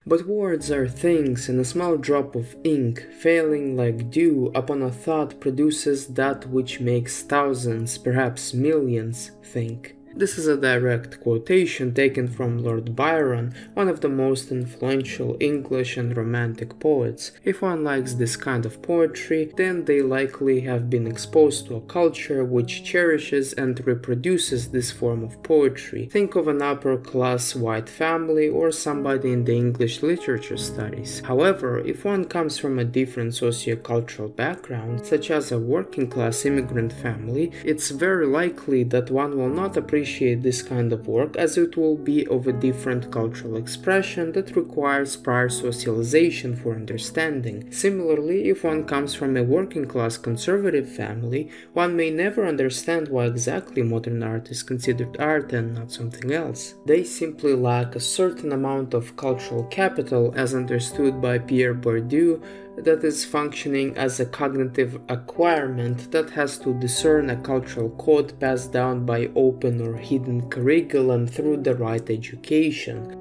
But words are things, and a small drop of ink, falling like dew upon a thought, produces that which makes thousands, perhaps millions, think. This is a direct quotation taken from Lord Byron, one of the most influential English and Romantic poets. If one likes this kind of poetry, then they likely have been exposed to a culture which cherishes and reproduces this form of poetry. Think of an upper-class white family or somebody in the English literature studies. However, if one comes from a different socio-cultural background, such as a working-class immigrant family, it's very likely that one will not appreciate this kind of work, as it will be of a different cultural expression that requires prior socialization for understanding. Similarly, if one comes from a working-class conservative family, one may never understand why exactly modern art is considered art and not something else. They simply lack a certain amount of cultural capital, as understood by Pierre Bourdieu, that is functioning as a cognitive acquirement that has to discern a cultural code passed down by open or hidden curriculum through the right education.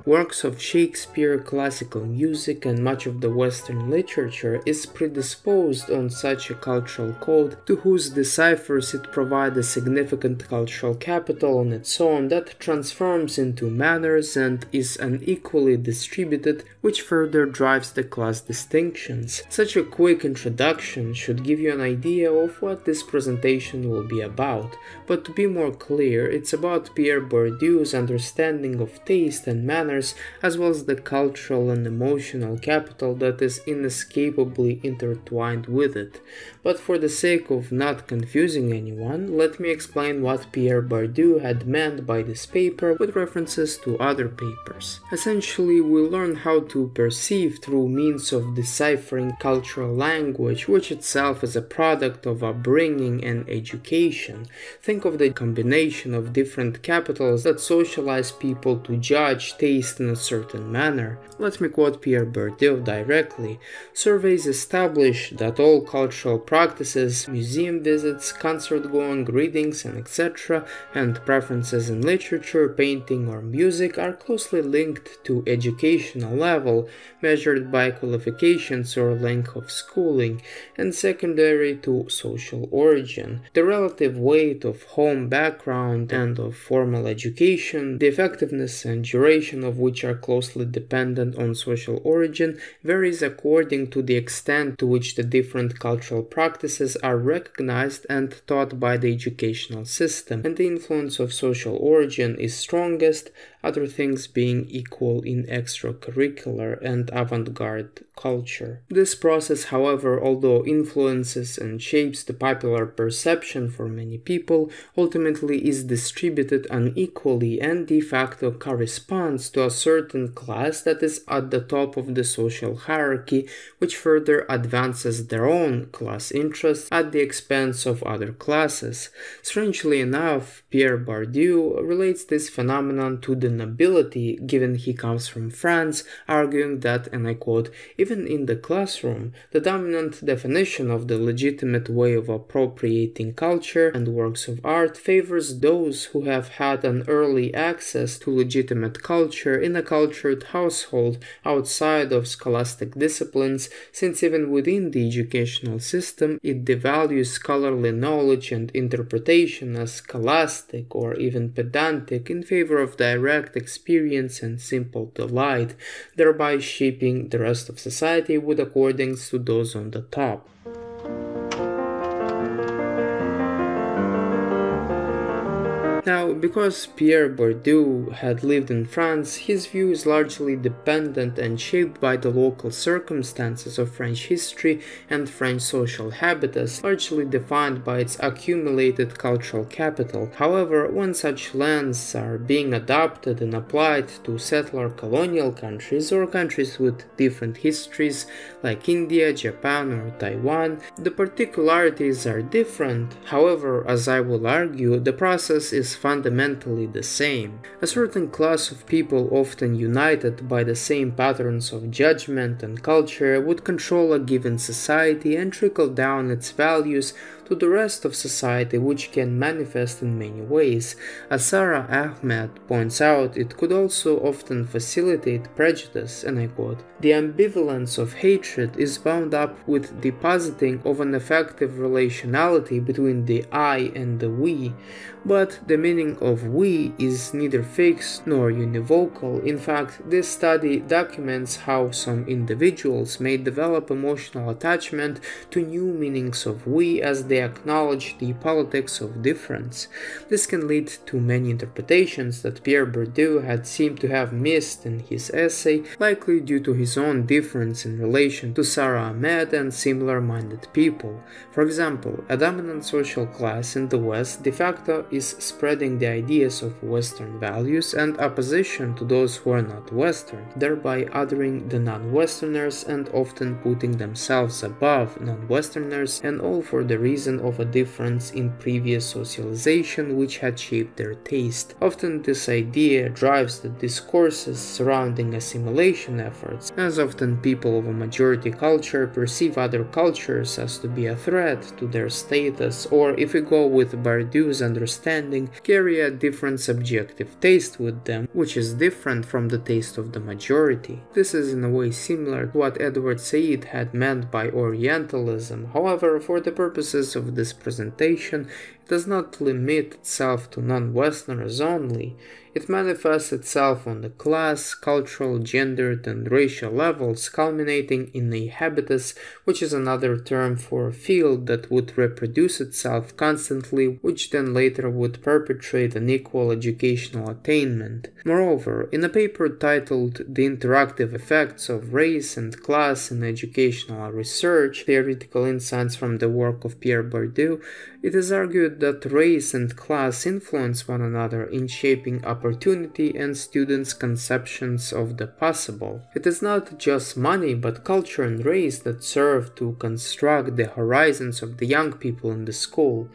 Works of Shakespeare, classical music, and much of the Western literature is predisposed on such a cultural code, to whose deciphers it provides a significant cultural capital on its own that transforms into manners and is unequally distributed, which further drives the class distinctions. Such a quick introduction should give you an idea of what this presentation will be about, but to be more clear, it's about Pierre Bourdieu's understanding of taste and manners, as well as the cultural and emotional capital that is inescapably intertwined with it. But for the sake of not confusing anyone, let me explain what Pierre Bourdieu had meant by this paper with references to other papers. Essentially, we learn how to perceive through means of deciphering cultural language, which itself is a product of upbringing and education. Think of the combination of different capitals that socialize people to judge taste in a certain manner. Let me quote Pierre Bourdieu directly. Surveys establish that all cultural practices, museum visits, concert going, readings, and etc., and preferences in literature, painting, or music are closely linked to educational level, measured by qualifications or length of schooling, and secondary to social origin. The relative weight of home background and of formal education, the effectiveness and duration of which are closely dependent on social origin, varies according to the extent to which the different cultural practices are recognized and taught by the educational system, and the influence of social origin is strongest, other things being equal in extracurricular and avant-garde culture. This process, however, although influences and shapes the popular perception for many people, ultimately is distributed unequally and de facto corresponds to a certain class that is at the top of the social hierarchy, which further advances their own class interests at the expense of other classes. Strangely enough, Pierre Bourdieu relates this phenomenon to the nobility, given he comes from France, arguing that, and I quote, "Even in the classroom, the dominant definition of the legitimate way of appropriating culture and works of art favors those who have had an early access to legitimate culture in a cultured household outside of scholastic disciplines, since even within the educational system it devalues scholarly knowledge and interpretation as scholastic or even pedantic in favor of direct experience and simple delight, thereby shaping the rest of society with accordance to those on the top." Now, because Pierre Bourdieu had lived in France, his view is largely dependent and shaped by the local circumstances of French history and French social habitus, largely defined by its accumulated cultural capital. However, when such lenses are being adopted and applied to settler colonial countries or countries with different histories like India, Japan, or Taiwan, the particularities are different. However, as I will argue, the process is fundamentally the same. A certain class of people, often united by the same patterns of judgment and culture, would control a given society and trickle down its values to the rest of society, which can manifest in many ways. As Sarah Ahmed points out, it could also often facilitate prejudice, and I quote, "The ambivalence of hatred is bound up with the positing of an effective relationality between the I and the we, but the meaning of we is neither fixed nor univocal. In fact, this study documents how some individuals may develop emotional attachment to new meanings of we as they acknowledge the politics of difference. This can lead to many interpretations that Pierre Bourdieu had seemed to have missed in his essay, likely due to his own difference in relation to Sarah Ahmed and similar-minded people. For example, a dominant social class in the West de facto is spreading the ideas of Western values and opposition to those who are not Western, thereby othering the non-Westerners and often putting themselves above non-Westerners, and all for the reason of a difference in previous socialization which had shaped their taste. Often this idea drives the discourses surrounding assimilation efforts, as often people of a majority culture perceive other cultures as to be a threat to their status, or if we go with Bourdieu's understanding, carry a different subjective taste with them, which is different from the taste of the majority. This is in a way similar to what Edward Said had meant by Orientalism. However, for the purposes of this presentation, it does not limit itself to non-Westerners only. It manifests itself on the class, cultural, gendered, and racial levels, culminating in a habitus, which is another term for a field that would reproduce itself constantly, which then later would perpetrate unequal educational attainment. Moreover, in a paper titled The Interactive Effects of Race and Class in Educational Research, Theoretical Insights from the Work of Pierre Bourdieu, it is argued that race and class influence one another in shaping opportunity and students' conceptions of the possible. It is not just money but culture and race that serve to construct the horizons of the young people in the school.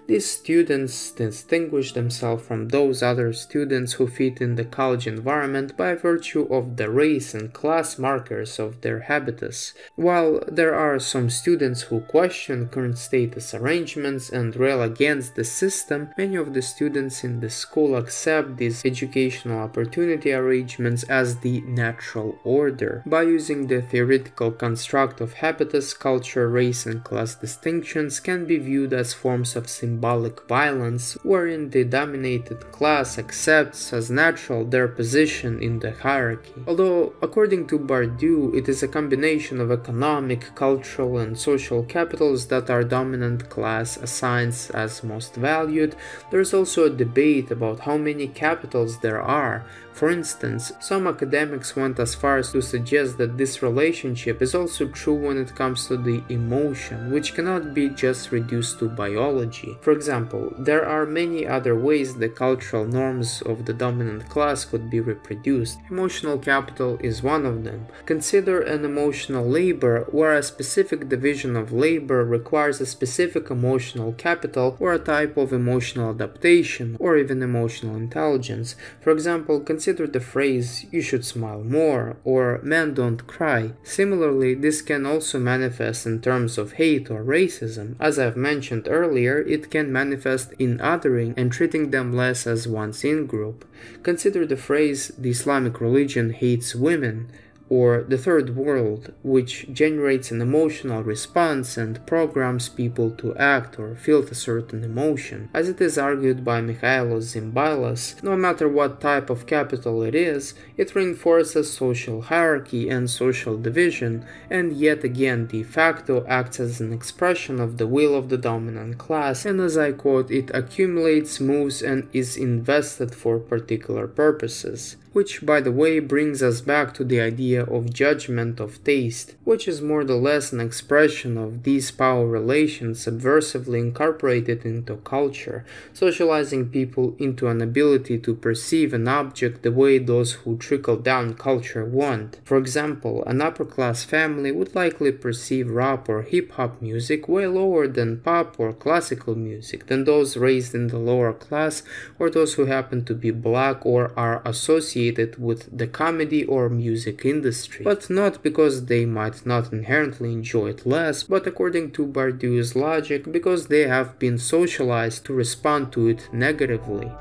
These students distinguish themselves from those other students who fit in the college environment by virtue of the race and class markers of their habitus. While there are some students who question current status arrangements and rail against the system, many of the students in the school accept these educational opportunity arrangements as the natural order. By using the theoretical construct of habitus, culture, race, and class distinctions can be viewed as forms of symbolic violence, wherein the dominated class accepts as natural their position in the hierarchy. Although, according to Bourdieu, it is a combination of economic, cultural, and social capitals that our dominant class assigns as most valued, there is also a debate about how many capitals there are. For instance, some academics went as far as to suggest that this relationship is also true when it comes to the emotion, which cannot be just reduced to biology. For example, there are many other ways the cultural norms of the dominant class could be reproduced. Emotional capital is one of them. Consider an emotional labor where a specific division of labor requires a specific emotional capital or a type of emotional adaptation or even emotional intelligence. For example, consider the phrase "you should smile more" or "men don't cry." Similarly, this can also manifest in terms of hate or racism. As I've mentioned earlier, it can manifest in othering and treating them less as one's in-group. Consider the phrase "the Islamic religion hates women," or "the third world," which generates an emotional response and programs people to act or feel a certain emotion. As it is argued by Mikhailos Zimbailas, no matter what type of capital it is, it reinforces social hierarchy and social division, and yet again de facto acts as an expression of the will of the dominant class, and as I quote, it accumulates, moves, and is invested for particular purposes. which by the way brings us back to the idea of judgment of taste, which is more or less an expression of these power relations subversively incorporated into culture, socializing people into an ability to perceive an object the way those who trickle down culture want. For example, an upper class family would likely perceive rap or hip hop music way lower than pop or classical music than those raised in the lower class or those who happen to be black or are associated with the comedy or music industry, but not because they might not inherently enjoy it less, but according to Bourdieu's logic, because they have been socialized to respond to it negatively.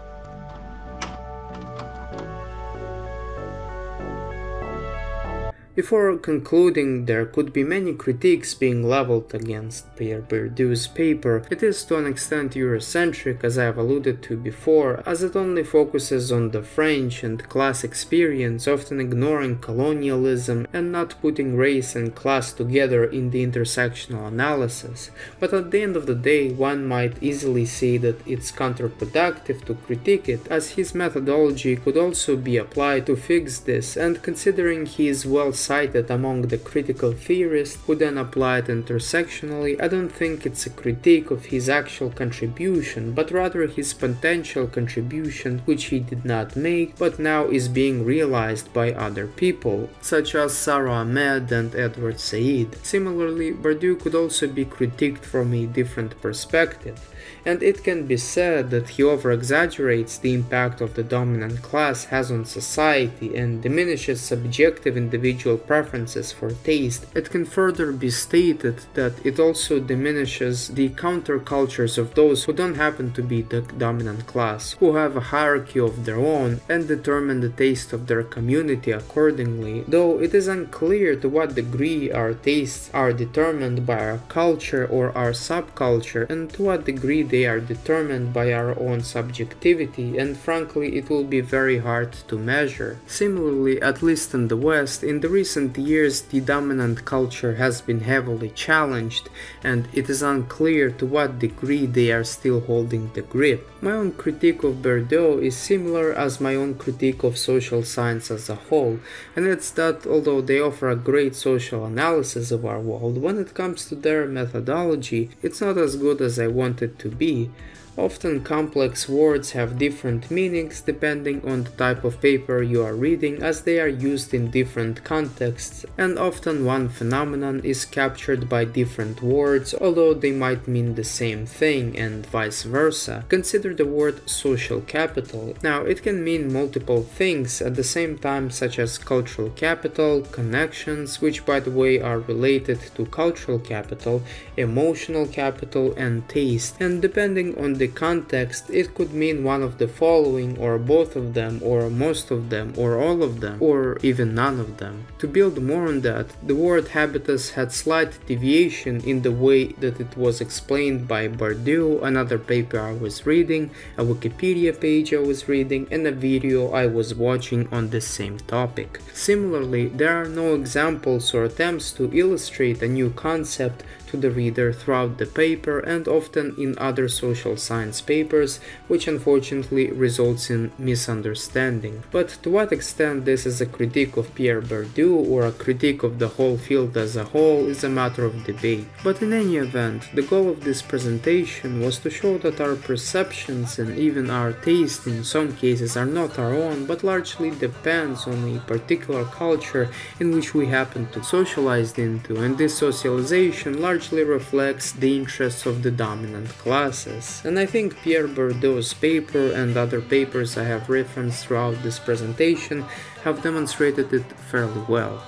Before concluding, there could be many critiques being leveled against Pierre Bourdieu's paper. It is to an extent Eurocentric, as I have alluded to before, as it only focuses on the French and class experience, often ignoring colonialism and not putting race and class together in the intersectional analysis. But at the end of the day, one might easily say that it's counterproductive to critique it, as his methodology could also be applied to fix this, and considering he is well cited among the critical theorists who then apply it intersectionally, I don't think it's a critique of his actual contribution, but rather his potential contribution which he did not make, but now is being realized by other people, such as Sarah Ahmed and Edward Said. Similarly, Bourdieu could also be critiqued from a different perspective, and it can be said that he over-exaggerates the impact of the dominant class has on society and diminishes subjective individual preferences for taste. It can further be stated that it also diminishes the countercultures of those who don't happen to be the dominant class, who have a hierarchy of their own and determine the taste of their community accordingly, though it is unclear to what degree our tastes are determined by our culture or our subculture, and to what degree they are determined by our own subjectivity, and frankly it will be very hard to measure. Similarly, at least in the West, in the recent years the dominant culture has been heavily challenged, and it is unclear to what degree they are still holding the grip. My own critique of Bourdieu is similar as my own critique of social science as a whole, and it's that although they offer a great social analysis of our world, when it comes to their methodology, it's not as good as I want it to be. Often complex words have different meanings depending on the type of paper you are reading, as they are used in different contexts, and often one phenomenon is captured by different words, although they might mean the same thing, and vice versa. Consider the word social capital. Now, it can mean multiple things at the same time, such as cultural capital, connections, which by the way are related to cultural capital, emotional capital, and taste, and depending on the context, it could mean one of the following, or both of them, or most of them, or all of them, or even none of them. To build more on that, the word habitus had slight deviation in the way that it was explained by Bourdieu, another paper I was reading, a Wikipedia page I was reading, and a video I was watching on the same topic. Similarly, there are no examples or attempts to illustrate a new concept to the reader throughout the paper and often in other social science papers, which unfortunately results in misunderstanding. But to what extent this is a critique of Pierre Bourdieu or a critique of the whole field as a whole is a matter of debate. But in any event, the goal of this presentation was to show that our perceptions and even our taste in some cases are not our own, but largely depends on a particular culture in which we happen to socialize into, and this socialization largely reflects the interests of the dominant classes. And I think Pierre Bourdieu's paper and other papers I have referenced throughout this presentation have demonstrated it fairly well.